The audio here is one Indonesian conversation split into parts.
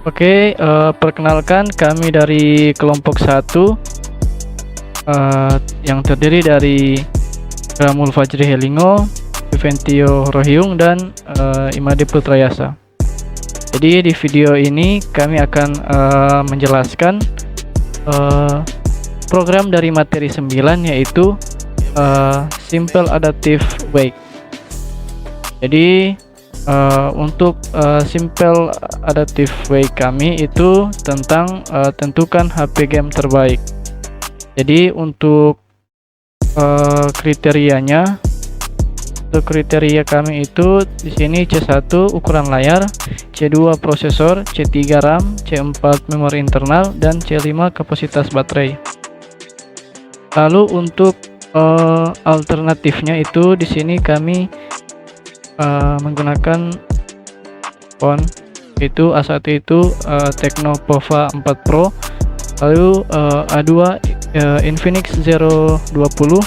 Oke, perkenalkan kami dari kelompok 1 yang terdiri dari Ramul Fajri Helingo, Viventio Rohyung, dan Imade Putrayasa. Jadi di video ini kami akan menjelaskan program dari materi 9, yaitu Simple Adaptive Wake. Jadi untuk Simple Adaptive Wake kami itu tentang tentukan HP game terbaik. Jadi untuk kriterianya, untuk kriteria kami itu di sini C1 ukuran layar, C2 prosesor, C3 RAM, C4 memori internal, dan C5 kapasitas baterai. Lalu untuk alternatifnya itu di sini kami menggunakan phone, itu A1 itu Tecno Pova 4 Pro, lalu A2 Infinix Zero 20,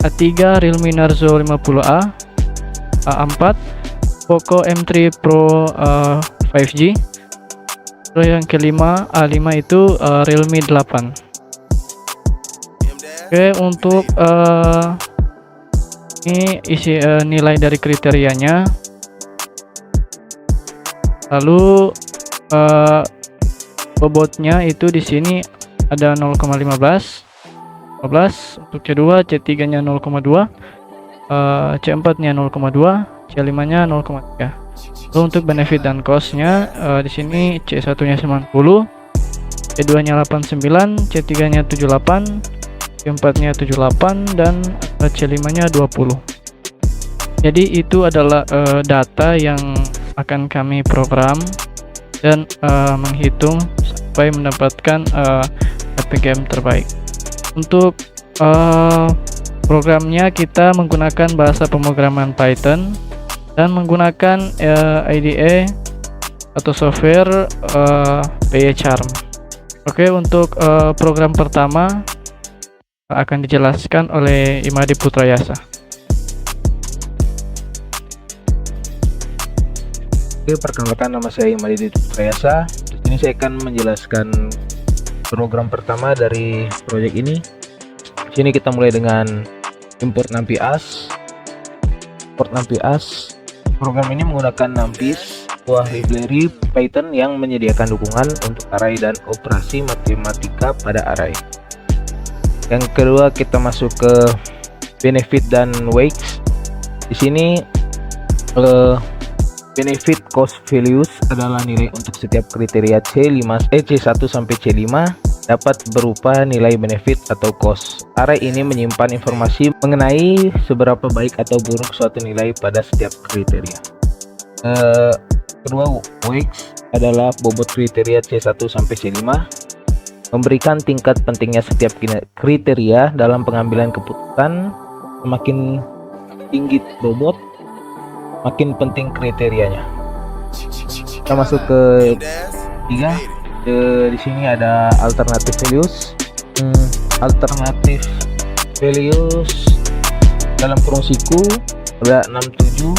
A3 Realme Narzo 50A, A4 Poco M3 Pro 5G, terus yang kelima A5 itu Realme 8. Oke, untuk ini isi nilai dari kriterianya. Lalu bobotnya itu di sini ada 0,15 untuk C2, C3 nya 0,2, C4 nya 0,2, C5 nya 0,3. Lalu untuk benefit dan cost-nya di sini C1 nya 90, C2 nya 89, C3 nya 78, C4 nya 78, dan C5 nya 20. Jadi itu adalah data yang akan kami program dan menghitung sampai mendapatkan HP game terbaik. Untuk programnya kita menggunakan bahasa pemrograman Python dan menggunakan IDE atau software PyCharm. Oke, untuk program pertama akan dijelaskan oleh Imade Putrayasa. Oke, perkenalkan, nama saya Imade Putrayasa. Di sini saya akan menjelaskan program pertama dari proyek ini. Di sini kita mulai dengan import NumPy-as. Program ini menggunakan NumPy, sebuah library Python yang menyediakan dukungan untuk array dan operasi matematika pada array. Yang kedua, kita masuk ke benefit dan wakes. Di sini benefit cost values adalah nilai untuk setiap kriteria C1 sampai C5 dapat berupa nilai benefit atau cost. Array ini menyimpan informasi mengenai seberapa baik atau buruk suatu nilai pada setiap kriteria. Kedua, wakes adalah bobot kriteria C1 sampai C5, memberikan tingkat pentingnya setiap kriteria dalam pengambilan keputusan. Semakin tinggi bobot, makin penting kriterianya. Kita masuk ke 3. Di sini ada alternative values. Alternative values dalam kurung siku ada 67,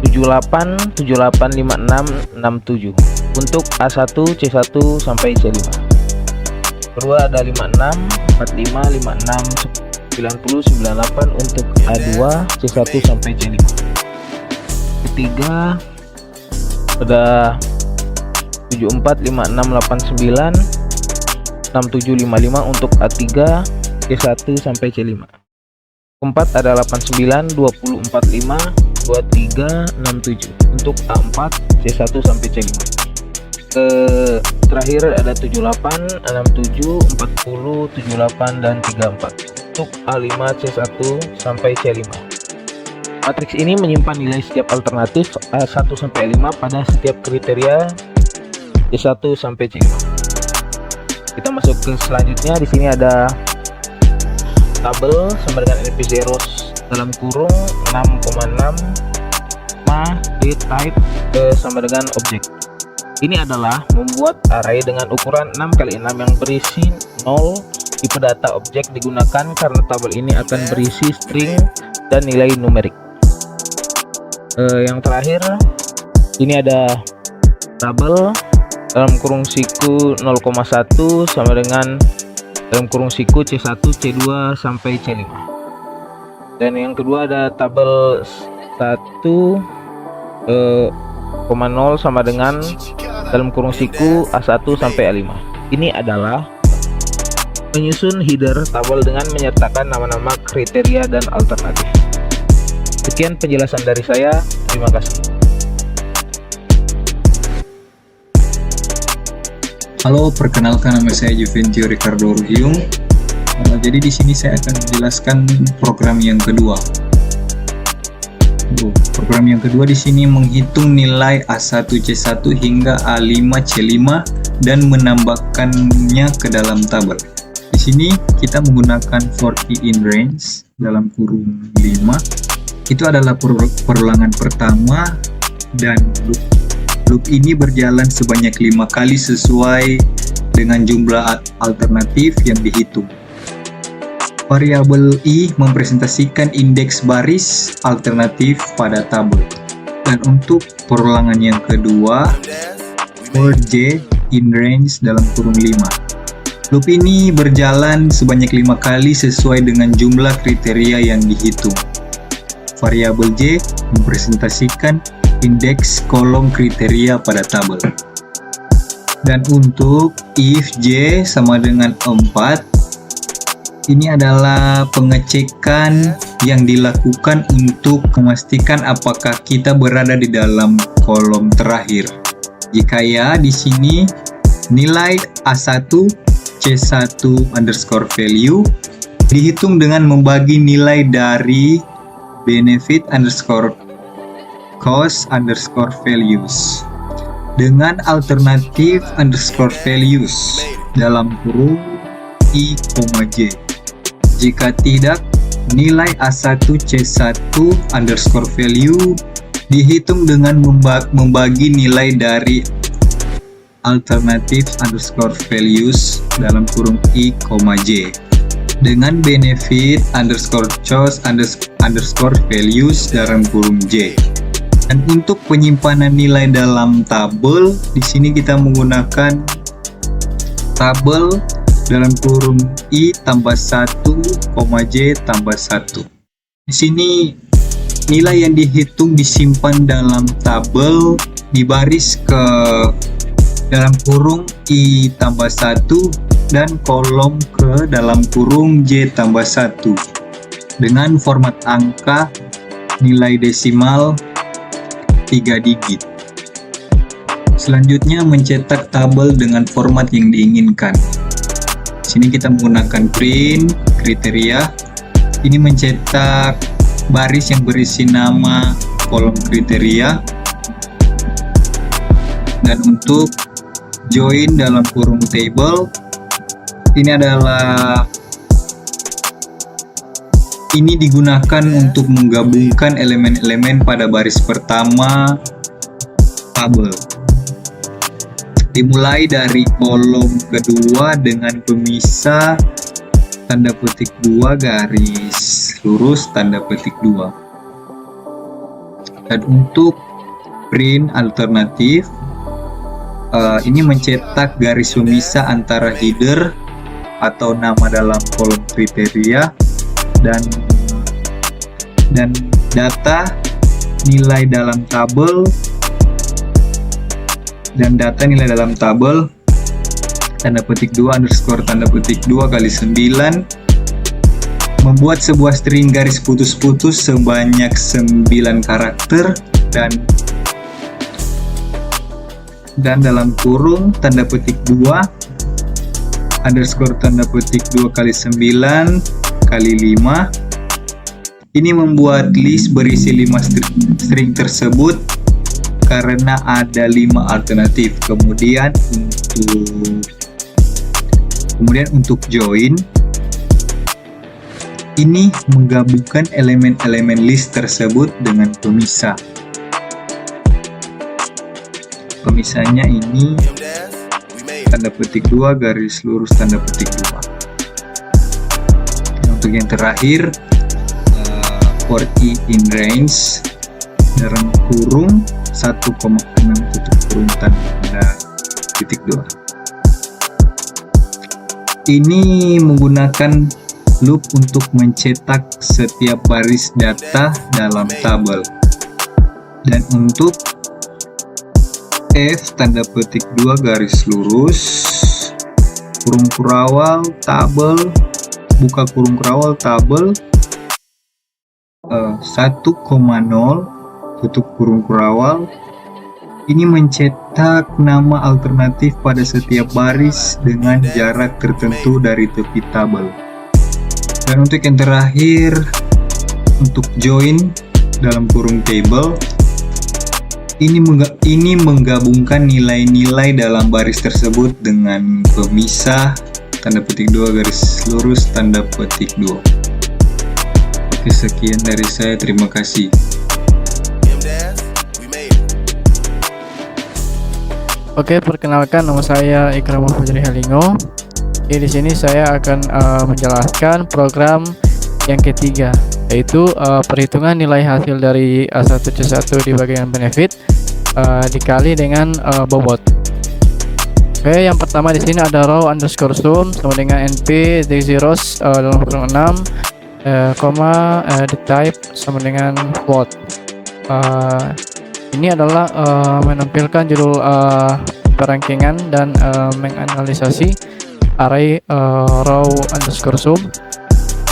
78, 78, 56, 67 untuk A1, C1 sampai C5. Kedua ada 56, 45, 56, 90, 98 untuk A2, C1 sampai C5. Ketiga ada 74, 56, 89, 67, 55 untuk A3, C1 sampai C5. Keempat ada 89, 20, 45, 23, 67 untuk A4, C1 sampai C5. Terakhir ada 78, 67, 40, 78 dan 34 untuk A5, C1 sampai C5. Matriks ini menyimpan nilai setiap alternatif A1 sampai A5 pada setiap kriteria C1 sampai C5. Kita masuk ke selanjutnya. Di sini ada tabel sama dengan NP zeros dalam kurung 6,6 date type sama dengan objek. Ini adalah membuat array dengan ukuran 6x6 yang berisi 0. Tipe data objek digunakan karena tabel ini akan berisi string dan nilai numerik. Yang terakhir, ini ada tabel dalam kurung siku 0,1 sama dengan dalam kurung siku C1 C2 sampai C5. Dan yang kedua ada tabel 1,0 sama dengan dalam kurung siku A1 sampai A5. Ini adalah menyusun header tabel dengan menyertakan nama-nama kriteria dan alternatif. Sekian penjelasan dari saya. Terima kasih. Halo, perkenalkan nama saya Juventio Ricardo Ruhyung. Jadi di sini saya akan menjelaskan program yang kedua. Program yang kedua di sini menghitung nilai A1 C1 hingga A5 C5 dan menambahkannya ke dalam tabel. Di sini kita menggunakan for key in range dalam kurung 5. Itu adalah perulangan pertama dan loop ini berjalan sebanyak 5 kali sesuai dengan jumlah alternatif yang dihitung. Variabel I mempresentasikan indeks baris alternatif pada tabel. Dan untuk perulangan yang kedua, for J in range dalam kurung 5. Loop ini berjalan sebanyak 5 kali sesuai dengan jumlah kriteria yang dihitung. Variabel J mempresentasikan indeks kolom kriteria pada tabel. Dan untuk if J sama dengan 4, ini adalah pengecekan yang dilakukan untuk memastikan apakah kita berada di dalam kolom terakhir. Jika ya, di sini nilai A1 C1 underscore value dihitung dengan membagi nilai dari benefit underscore cost underscore values dengan alternatif underscore values dalam kurung I, J. Jika tidak, nilai A1 C1 underscore value dihitung dengan membagi nilai dari alternatif underscore values dalam kurung I, J dengan benefit underscore cost underscore values dalam kurung J. Dan untuk penyimpanan nilai dalam tabel, di sini kita menggunakan tabel dalam kurung I tambah 1, J tambah 1. Di sini nilai yang dihitung disimpan dalam tabel dibaris ke dalam kurung I tambah 1 dan kolom ke dalam kurung J tambah 1 dengan format angka nilai desimal 3 digit. Selanjutnya mencetak tabel dengan format yang diinginkan. Sini kita menggunakan print kriteria. Ini mencetak baris yang berisi nama kolom kriteria. Dan untuk join dalam kurung table, ini digunakan untuk menggabungkan elemen-elemen pada baris pertama tabel. Dimulai dari kolom kedua dengan pemisah tanda petik 2 garis lurus tanda petik 2. Dan untuk print alternatif, ini mencetak garis pemisah antara header atau nama dalam kolom kriteria dan data nilai dalam tabel tanda petik 2 underscore tanda petik 2 kali 9, membuat sebuah string garis putus-putus sebanyak 9 karakter dan dalam kurung tanda petik 2 underscore tanda petik 2 kali 9 kali 5. Ini membuat list berisi 5 string tersebut karena ada 5 alternatif. Kemudian untuk join, ini menggabungkan elemen-elemen list tersebut dengan pemisah. Pemisahnya ini tanda petik 2 garis lurus tanda petik 2. Untuk yang terakhir, for I in range dalam kurung 1,6 tutup kurung tanda titik 2. Ini menggunakan loop untuk mencetak setiap baris data dalam tabel. Dan untuk F tanda petik 2 garis lurus kurung kurawal tabel, buka kurung kurawal tabel 1,0 tutup kurung kurawal. Ini mencetak nama alternatif pada setiap baris dengan jarak tertentu dari tepi tabel. Dan untuk yang terakhir, untuk join dalam kurung table, ini menggabungkan nilai-nilai dalam baris tersebut dengan pemisah tanda petik 2 garis lurus tanda petik 2. Oke, sekian dari saya, terima kasih. Oke, perkenalkan, nama saya Ikramul Fajri Halingo. Di sini saya akan menjelaskan program yang ketiga, yaitu perhitungan nilai hasil dari A1C1 di bagian benefit dikali dengan bobot. Oke, yang pertama di sini ada row underscore sum sama dengan np the zeros dalam kurung 6, the type sama dengan float. Ini adalah menampilkan judul perankingan dan menganalisasi array row underscore sum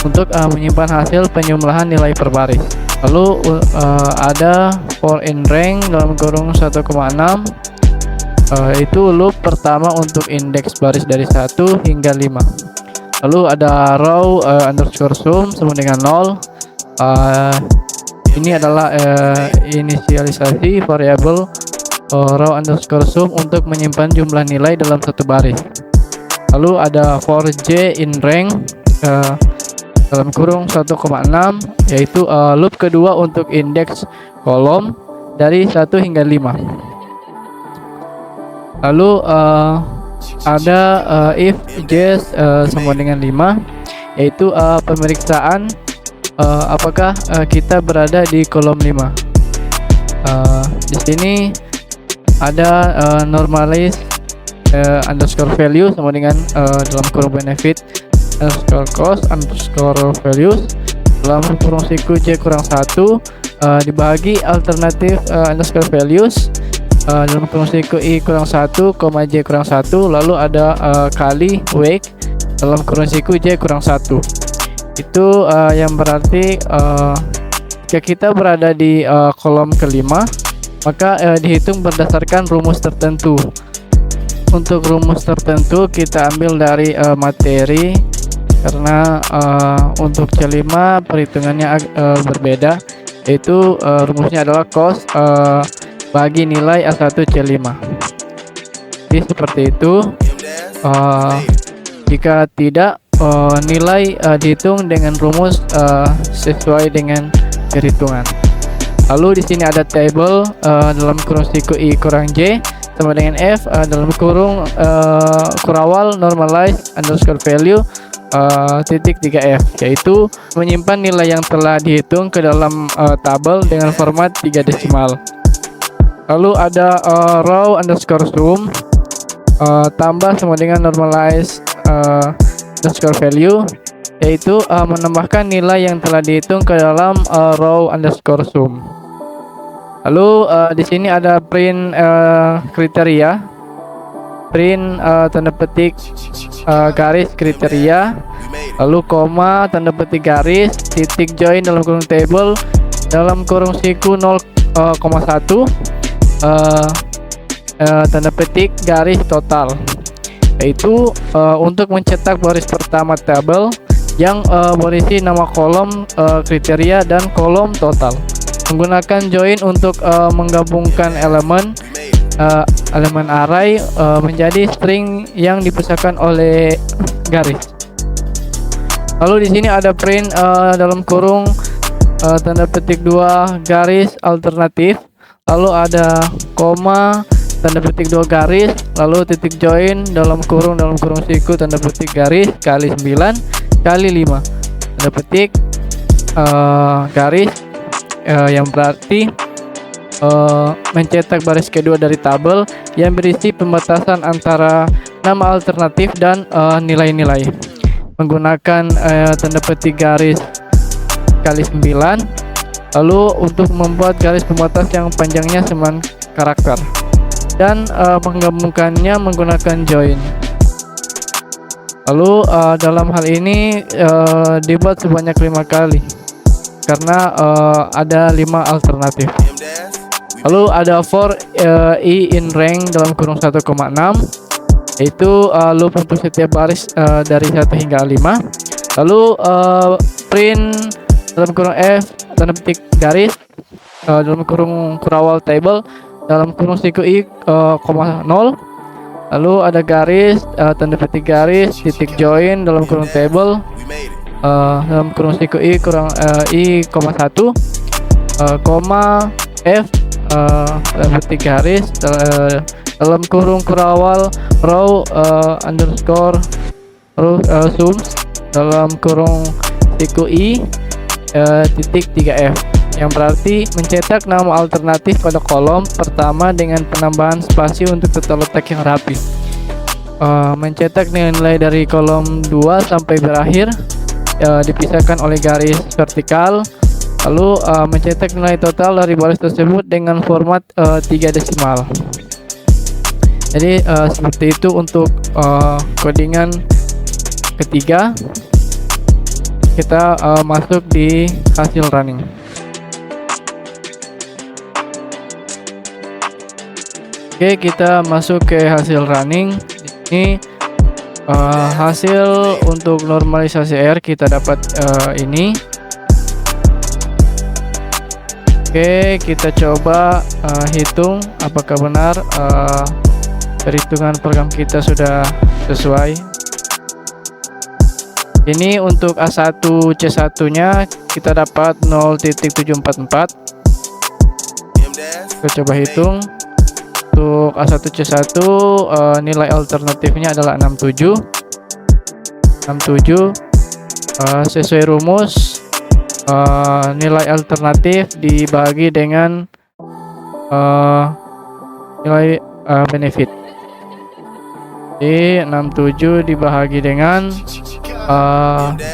untuk menyimpan hasil penjumlahan nilai per baris. Lalu ada for in rank dalam kurung 1,6, itu loop pertama untuk indeks baris dari 1 hingga 5. Lalu ada row underscore sum sama dengan 0. Ini adalah inisialisasi variabel row underscore sum untuk menyimpan jumlah nilai dalam satu baris. Lalu ada for j in rank dalam kurung 1,6, yaitu loop kedua untuk indeks kolom dari 1 hingga 5. Lalu ada if j sama dengan 5, yaitu pemeriksaan apakah kita berada di kolom 5. Di sini ada normalize underscore value sama dengan dalam kurung benefit underscore cost underscore values dalam kurung siku j kurang 1 dibagi alternatif underscore values dalam kurung siku i kurang 1, j kurang 1, lalu ada kali wake dalam kurung siku j kurang 1. Itu yang berarti jika kita berada di kolom kelima, maka dihitung berdasarkan rumus tertentu. Untuk rumus tertentu kita ambil dari materi, karena untuk C5 perhitungannya berbeda, yaitu rumusnya adalah cost bagi nilai A1 C5. Jadi seperti itu. Jika tidak, nilai dihitung dengan rumus sesuai dengan perhitungan. Lalu di sini ada table dalam kurung siku i kurang j sama dengan f dalam kurung kurawal normalize underscore value titik 3f, yaitu menyimpan nilai yang telah dihitung ke dalam tabel dengan format 3 desimal. Lalu ada row underscore sum tambah sama dengan normalize underscore value, yaitu menambahkan nilai yang telah dihitung ke dalam row underscore sum. Lalu di sini ada print kriteria, print tanda petik garis kriteria, lalu koma tanda petik garis titik join dalam kurung table dalam kurung siku 0,1 tanda petik garis total, yaitu untuk mencetak baris pertama tabel yang berisi nama kolom kriteria dan kolom total. Menggunakan join untuk menggabungkan elemen array menjadi string yang dipisahkan oleh garis. Lalu di sini ada print dalam kurung tanda petik 2 garis alternatif, lalu ada koma tanda petik 2 garis, lalu titik join dalam kurung siku tanda petik garis kali 9 kali 5 tanda petik garis yang berarti mencetak baris kedua dari tabel yang berisi pembatasan antara nama alternatif dan nilai-nilai menggunakan tanda petik garis kali 9. Lalu untuk membuat garis pembatas yang panjangnya 9 karakter dan menggabungkannya menggunakan join. Lalu dalam hal ini dibuat sebanyak 5 kali karena ada 5 alternatif. Lalu ada for i in rank dalam kurung 1,6, yaitu loop untuk setiap baris dari 1 hingga 5. Lalu print dalam kurung f tanda petik garis dalam kurung kurawal table dalam kurung siku i, 0. Lalu ada garis tanda petik garis titik join dalam kurung table dalam kurung siku i kurang i, 1, koma f tanda petik garis dalam kurung kurawal row underscore row sums dalam kurung siku i titik 3f, yang berarti mencetak nama alternatif pada kolom pertama dengan penambahan spasi untuk tata letak yang rapi. Mencetak nilai dari kolom 2 sampai berakhir dipisahkan oleh garis vertikal. Lalu mencetak nilai total dari baris tersebut dengan format 3 desimal. Jadi seperti itu untuk codingan ketiga. Kita masuk di hasil running. Oke, kita masuk ke hasil running. Di sini hasil untuk normalisasi R kita dapat ini. Oke, kita coba hitung apakah benar perhitungan program kita sudah sesuai. Ini untuk A1 C1 nya kita dapat 0.744. Kita coba hitung. Untuk A1 C1 nilai alternatifnya adalah 67. Sesuai rumus nilai alternatif dibagi dengan nilai benefit. Jadi 67 dibagi dengan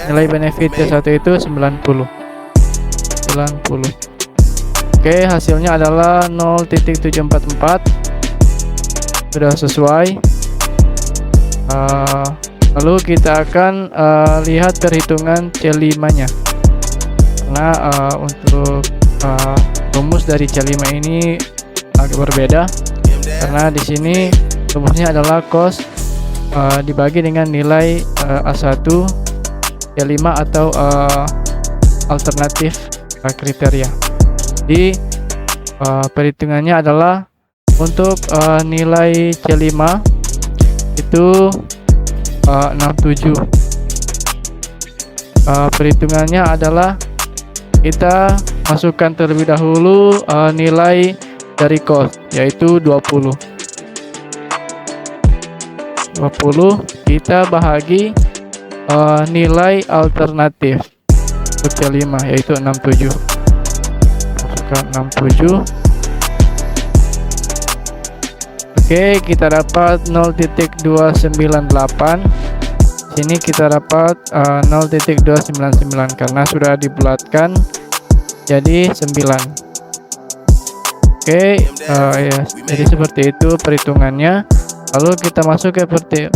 nilai benefit C1 itu 90. Oke, hasilnya adalah 0.744. Sudah sesuai. Lalu kita akan lihat perhitungan C5 nya. Karena untuk rumus dari C5 ini agak berbeda. Karena di sini rumusnya adalah cos dibagi dengan nilai A1 C5 atau alternatif kriteria. Jadi perhitungannya adalah untuk nilai C5 itu 67. Perhitungannya adalah kita masukkan terlebih dahulu nilai dari cos, yaitu 20 kita bahagi nilai alternatif untuk C5 yaitu 67. Masukkan 67. Oke, kita dapat 0.298. Sini kita dapat 0.299 karena sudah dibulatkan jadi 9. Oke, ya, jadi seperti itu perhitungannya. Lalu kita masuk ke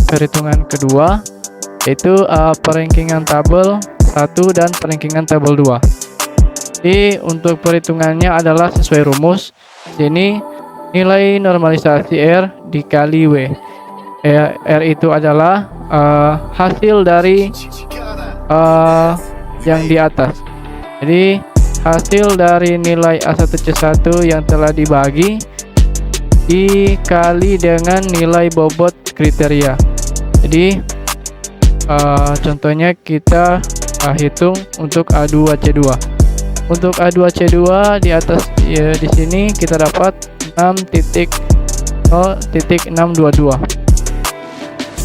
perhitungan kedua, yaitu perankingan tabel 1 dan perankingan tabel 2. Jadi untuk perhitungannya adalah sesuai rumus. Sini nilai normalisasi R dikali W. R itu adalah hasil dari yang di atas. Jadi hasil dari nilai A1 C1 yang telah dibagi dikali dengan nilai bobot kriteria. Jadi contohnya kita hitung untuk A2 C2. Untuk A2 C2 di atas di sini kita dapat 6.0.622.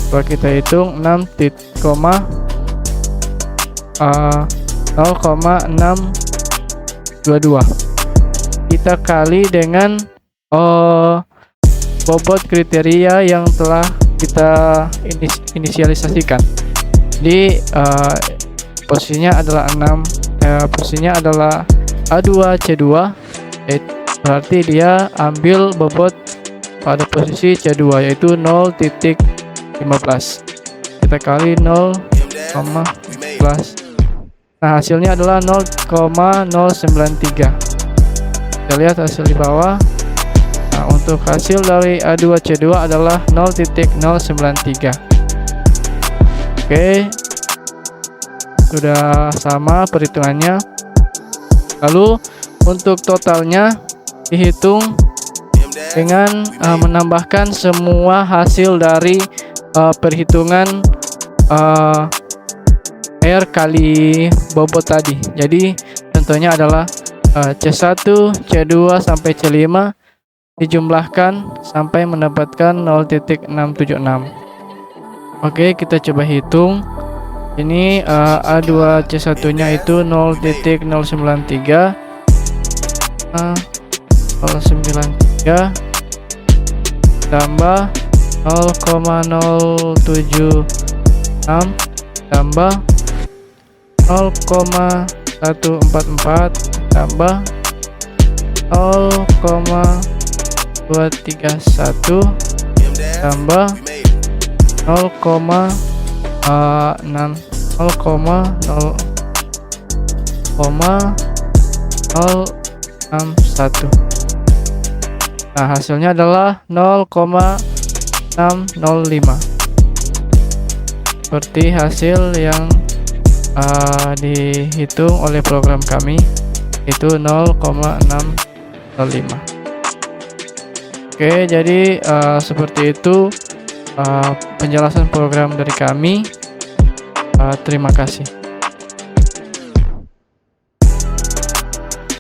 Coba kita hitung 6.0,622. kita kali dengan bobot kriteria yang telah kita inisialisasikan. Jadi posisinya adalah 6, posisinya adalah A2C2, berarti dia ambil bobot pada posisi C2 yaitu 0.15. Kita kali 0,15. Nah, hasilnya adalah 0,093. Kita lihat hasil di bawah. Nah, untuk hasil dari A2C2 adalah 0.093. Oke, sudah sama perhitungannya. Lalu untuk totalnya dihitung dengan menambahkan semua hasil dari perhitungan R kali bobot tadi. Jadi contohnya adalah C1, C2 sampai C5 dijumlahkan sampai mendapatkan 0.676. Oke, kita coba hitung. Ini A2C1 nya itu 0.093 093 tambah 0,076 tambah 0,144 tambah 0,231 tambah 0,061. Nah, hasilnya adalah 0,605. Seperti hasil yang dihitung oleh program kami, itu 0,605. Oke, jadi seperti itu penjelasan program dari kami. Terima kasih.